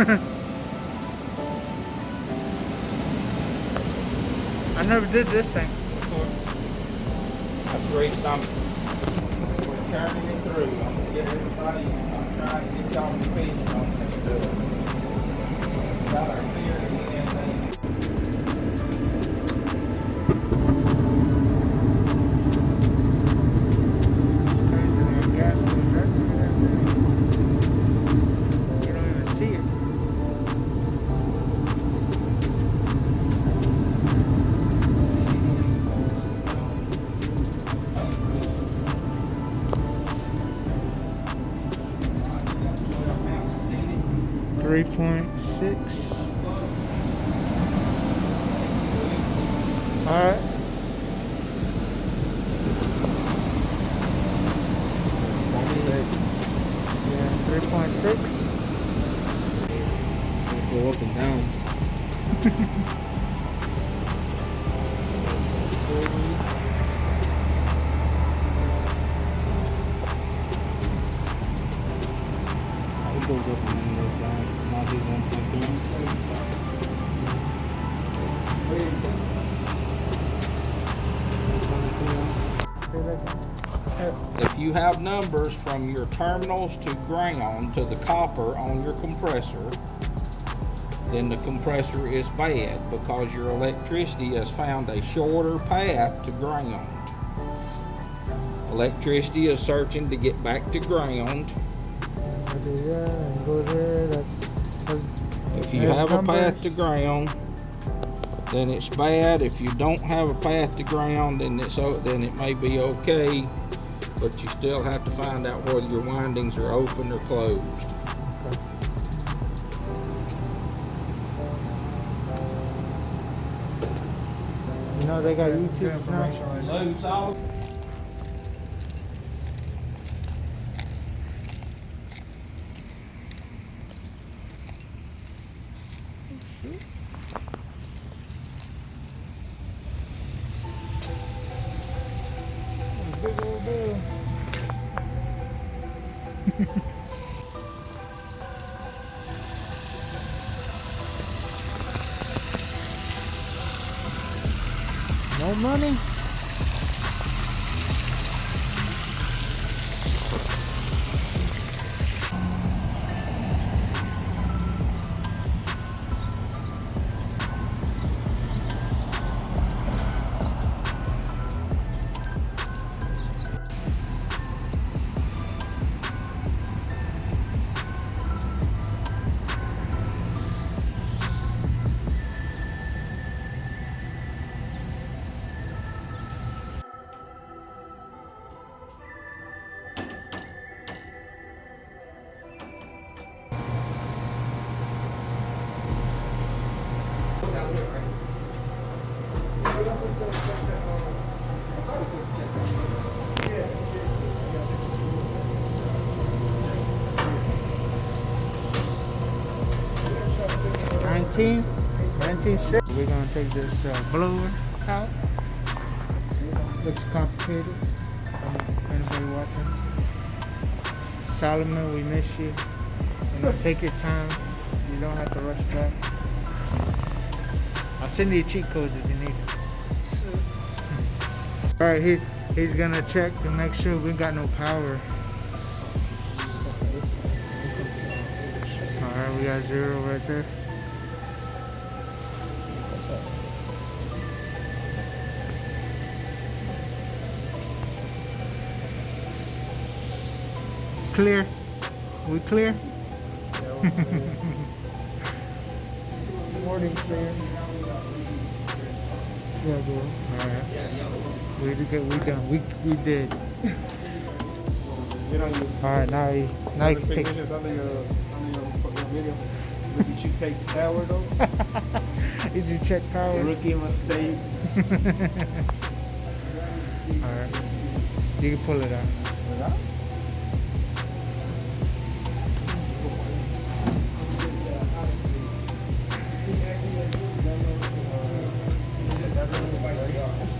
I never did this thing before. That's the reason we're turning it through. I'm gonna get everybody, I'm trying to get y'all opinion on this. Got our theory and Gas in the direction of that thing. You don't even see it. 3.6. All right. Yeah, 3.6. Go up and down. It goes up and then goes down. Now it's 1.3. If you have numbers from your terminals to ground to the copper on your compressor, then the compressor is bad because your electricity has found a shorter path to ground. Electricity is searching to get back to ground. Go there. If you have a path to ground, then it's bad. If you don't have a path to ground, then it may be okay, but you still have to find out whether your windings are open or closed. Okay. You know they got YouTube now. lose all. Big old bill. No money? Nineteen straight. We're gonna take this blower out. Looks complicated. Anybody watching? Solomon, we miss you. Take your time. You don't have to rush back. I'll send you cheat codes if you need it. Alright, he's gonna check to make sure we got no power. Alright, we got 0 right there. Clear. We clear? Morning clear. Yeah, 0. Alright. We done. We did. Alright, now you can take Under your video. Did you take power though? Did you check power? Rookie mistake. Alright. You can pull it out.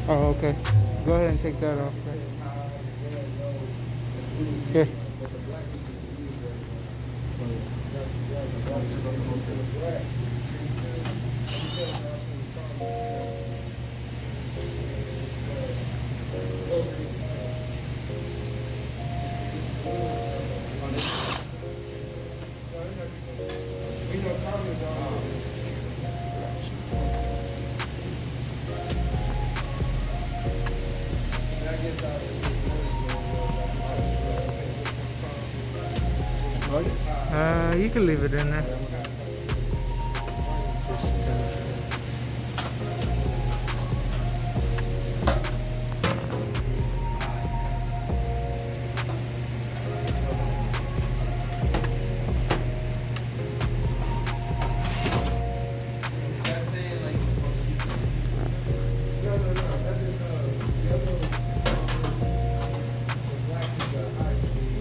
Oh, okay. Go ahead and take that off. Here. You can leave it in there.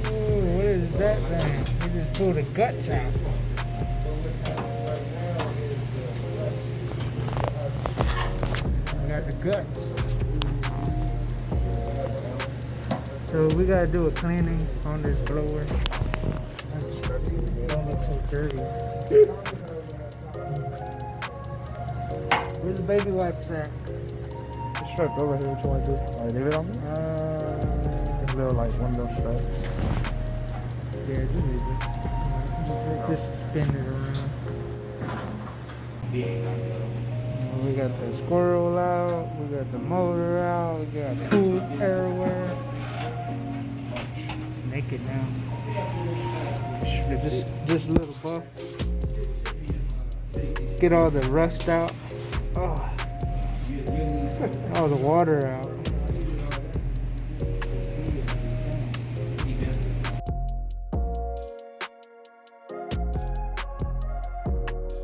Ooh, what is that thing? You just pull the guts out. I got the guts. So we gotta do a cleaning on this blower. It don't look so dirty. Where's the baby wipes at? The strap over here, what you want to do? Like, leave it on me? It's a little like one of those straps. Yeah, just leave it. Just spin it around. We got the squirrel out, we got the motor out, we got tools everywhere. It's naked now. This little buff. Get all the rust out. Oh. All the water out.